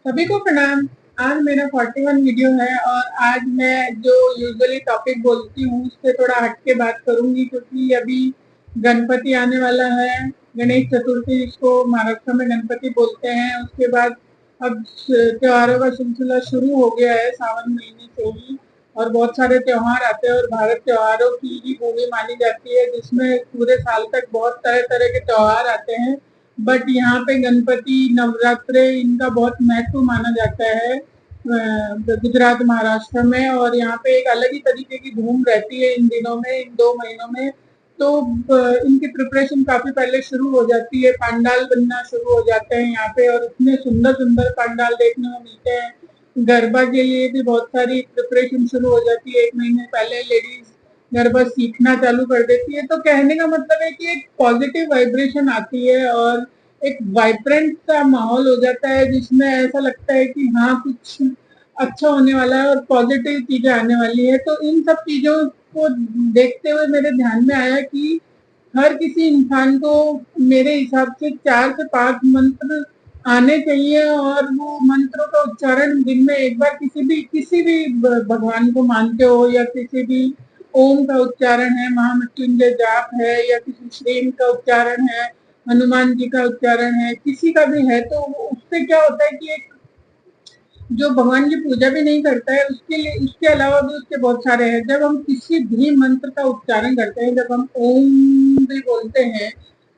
सभी को प्रणाम। आज मेरा 41 वीडियो है और आज मैं जो यूजुअली टॉपिक बोलती हूँ उससे थोड़ा हट के बात करूंगी, क्योंकि अभी गणपति आने वाला है। गणेश चतुर्थी, जिसको महाराष्ट्र में गणपति बोलते हैं। उसके बाद अब त्योहारों का सिलसिला शुरू हो गया है सावन महीने से ही, और बहुत सारे त्योहार आते हैं और भारत त्योहारों की ही भूमि मानी जाती है, जिसमें पूरे साल तक बहुत तरह तरह के त्योहार आते हैं। बट यहाँ पे गणपति नवरात्रे इनका बहुत महत्व माना जाता है गुजरात महाराष्ट्र में। और यहाँ पे एक अलग ही तरीके की धूम रहती है इन दिनों में, इन 2 महीनों में। तो इनकी प्रिपरेशन काफी पहले शुरू हो जाती है, पंडाल बनना शुरू हो जाते हैं यहाँ पे, और इतने सुंदर सुंदर पंडाल देखने को मिलते हैं। गरबा के लिए भी बहुत सारी प्रिपरेशन शुरू हो जाती है, 1 महीने पहले लेडीज गरबा सीखना चालू कर देती है। तो कहने का मतलब है कि एक पॉजिटिव वाइब्रेशन आती है और एक वाइब्रेंट सा माहौल हो जाता है, जिसमें ऐसा लगता है कि हाँ, कुछ अच्छा होने वाला है और पॉजिटिव चीजें आने वाली है। तो इन सब चीजों को देखते हुए मेरे ध्यान में आया कि हर किसी इंसान को मेरे हिसाब से 4 से 5 मंत्र आने चाहिए, और वो मंत्रों का उच्चारण दिन में एक बार किसी भी भगवान को मानते हो या किसी भी ओम का उच्चारण है, महामृत्युंजय जाप है, या किसी श्रीम का उच्चारण है, हनुमान जी का उच्चारण है, किसी का भी है, तो उससे क्या होता है कि एक जो भगवान की पूजा भी नहीं करता है उसके लिए, उसके अलावा भी उसके बहुत सारे हैं। जब हम किसी भी मंत्र का उच्चारण करते हैं, जब हम ओम भी बोलते हैं,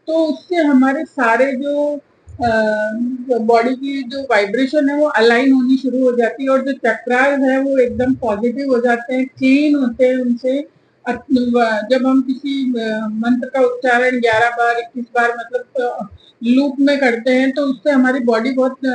तो उससे हमारे सारे जो बॉडी की जो वाइब्रेशन है वो अलाइन होनी शुरू हो जाती है, और जो चक्रास है वो एकदम पॉजिटिव हो जाते हैं, क्लीन होते हैं उनसे। जब हम किसी मंत्र का उच्चारण 11 बार 21 बार मतलब लूप में करते हैं, तो उससे हमारी बॉडी बहुत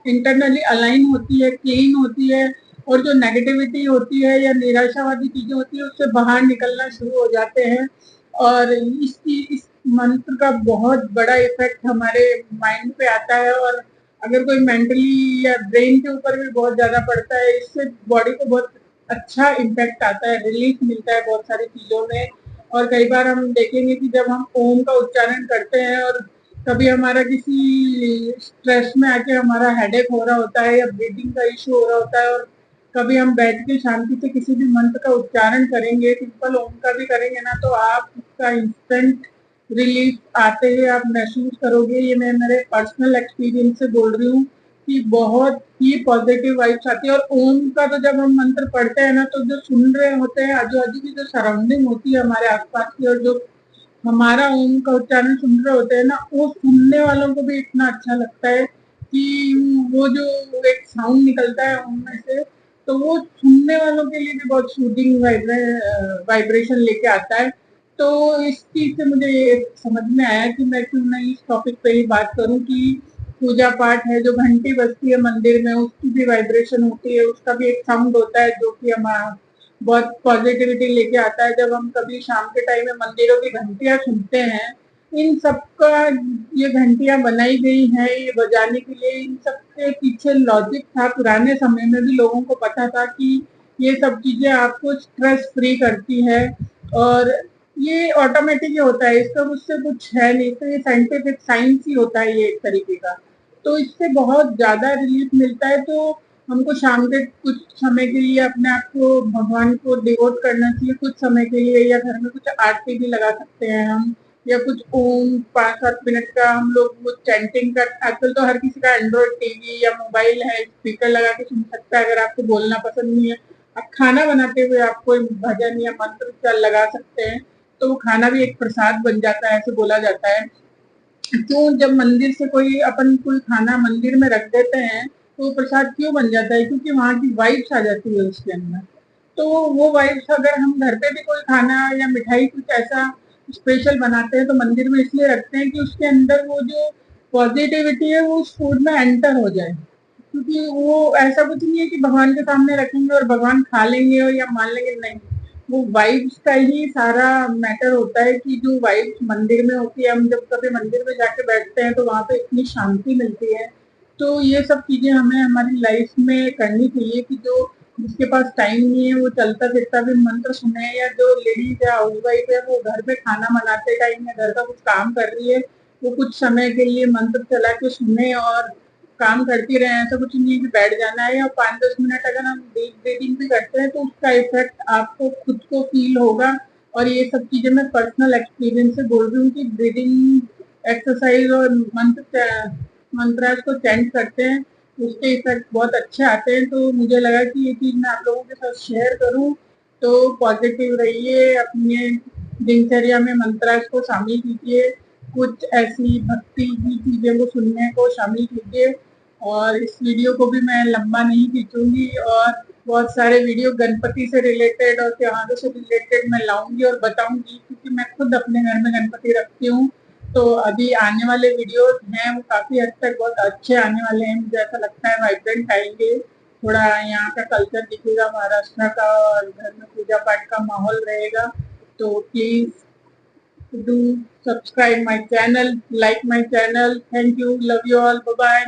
इंटरनली अलाइन होती है, क्लीन होती है, और जो नेगेटिविटी होती है या निराशावादी चीजें होती है उससे बाहर निकलना शुरू हो जाते हैं। और इस मंत्र का बहुत बड़ा इफेक्ट हमारे माइंड पे आता है, और अगर कोई मेंटली या ब्रेन के ऊपर भी बहुत ज्यादा पड़ता है, इससे बॉडी को बहुत अच्छा इम्पैक्ट आता है, रिलीफ मिलता है बहुत सारी चीजों में। और कई बार हम देखेंगे कि जब हम ओम का उच्चारण करते हैं और कभी हमारा किसी स्ट्रेस में आके हमारा हेडेक हो रहा होता है या ब्रीदिंग का इशू हो रहा होता है, और कभी हम बैठ के शांति से किसी भी मंत्र का उच्चारण करेंगे, सिंपल ओम का भी करेंगे ना, तो आप उसका इंस्टेंट रिलीफ आते ही आप महसूस करोगे। ये मैं मेरे पर्सनल एक्सपीरियंस से बोल रही हूँ कि बहुत ही पॉजिटिव वाइब्स आती है। और ओम का तो जब हम मंत्र पढ़ते हैं ना, तो जो सुन रहे होते हैं आजू बाजू की जो सराउंडिंग होती है हमारे आसपास की, और जो हमारा ओम का उच्चारण सुन रहे होते हैं ना, वो सुनने वालों को भी इतना अच्छा लगता है कि वो जो एक साउंड निकलता है ओम में से, तो वो सुनने वालों के लिए भी बहुत सूदिंग वाइब्रेशन लेके आता है। तो इस चीज से मुझे ये समझ में आया कि मैं क्यों ना इस टॉपिक पे ही बात करूं कि पूजा पाठ है, जो घंटी बजती है मंदिर में, उसकी भी वाइब्रेशन होती है, उसका भी एक साउंड होता है जो कि हमारा बहुत पॉजिटिविटी लेके आता है। जब हम कभी शाम के टाइम में मंदिरों की घंटियां सुनते हैं, इन सबका, ये घंटियां बनाई गई हैं ये बजाने के लिए, इन सब के पीछे लॉजिक था। पुराने समय में भी लोगों को पता था कि ये सब चीजें आपको स्ट्रेस फ्री करती है, और ये ऑटोमेटिक ही होता है, इसका मुझसे कुछ है नहीं, तो ये साइंटिफिक साइंस ही होता है ये एक तरीके का। तो इससे बहुत ज्यादा रिलीफ मिलता है। तो हमको शाम के कुछ समय के लिए अपने आप को भगवान को डिवोट करना चाहिए कुछ समय के लिए, या घर में कुछ आरती भी लगा सकते हैं हम, या कुछ ओम 5-7 मिनट का हम लोग वो चैंटिंग का। आजकल तो हर किसी का एंड्रॉइड टीवी या मोबाइल है, स्पीकर लगा के सुन सकता है अगर आपको बोलना पसंद नहीं है। आप खाना बनाते हुए आप कोई भजन या मंत्र लगा सकते हैं, तो वो खाना भी एक प्रसाद बन जाता है, ऐसे बोला जाता है। क्यों, जब मंदिर से कोई खाना मंदिर में रख देते हैं, तो वो प्रसाद क्यों बन जाता है? क्योंकि वहाँ की वाइब्स आ जाती है उसके अंदर। तो वो वाइब्स अगर हम घर पे भी कोई खाना या मिठाई कुछ ऐसा स्पेशल बनाते हैं, तो मंदिर में इसलिए रखते हैं कि उसके अंदर वो जो पॉजिटिविटी है वो उस फूड में एंटर हो जाए। क्योंकि वो ऐसा कुछ नहीं है कि भगवान के सामने रखेंगे और भगवान खा लेंगे और या मान लेंगे, नहीं। वो वाइब्स का ही सारा मैटर होता है कि जो वाइब्स मंदिर में होती है, हम जब कभी मंदिर में जाके बैठते हैं तो वहां पे इतनी शांति मिलती है। तो ये सब चीजें हमें हमारी लाइफ में करनी चाहिए कि जो जिसके पास टाइम नहीं है वो चलता फिरता भी मंत्र सुने, या जो लेडीज है हाउस वाइफ है वो घर में खाना बनाते टाइम या घर का कुछ काम कर रही है, वो कुछ समय के लिए मंत्र चला के सुने, और काम करती रहे, ऐसा कुछ नहीं है कि बैठ जाना है। और 5-10 मिनट अगर हम डीप ब्रीदिंग भी करते हैं तो उसका इफेक्ट आपको खुद को फील होगा। और ये सब चीजें मैं पर्सनल एक्सपीरियंस से बोल रही हूँ कि ब्रीदिंग एक्सरसाइज और मंत्रास को चैंट करते हैं, उसके इफेक्ट बहुत अच्छे आते हैं। तो मुझे लगा कि ये चीज मैं आप लोगों के साथ शेयर करूं। तो पॉजिटिव रहिए, अपने दिनचर्या में मंत्रास को शामिल कीजिए, कुछ ऐसी भक्ति की चीजें को सुनने को शामिल कीजिए। और इस वीडियो को भी मैं लंबा नहीं खींचूंगी, और बहुत सारे वीडियो गणपति से रिलेटेड और त्योहारों से रिलेटेड मैं लाऊंगी और बताऊंगी, क्योंकि मैं खुद अपने घर में गणपति रखती हूँ। तो अभी आने वाले वीडियोस हैं वो काफी हद तक बहुत अच्छे आने वाले हैं, मुझे ऐसा लगता है वाइब्रेंट आएंगे, थोड़ा यहाँ का कल्चर दिखेगा महाराष्ट्र का, और घर में पूजा पाठ का माहौल रहेगा। तो please do subscribe my channel, like my channel. Thank you, love you all, bye bye.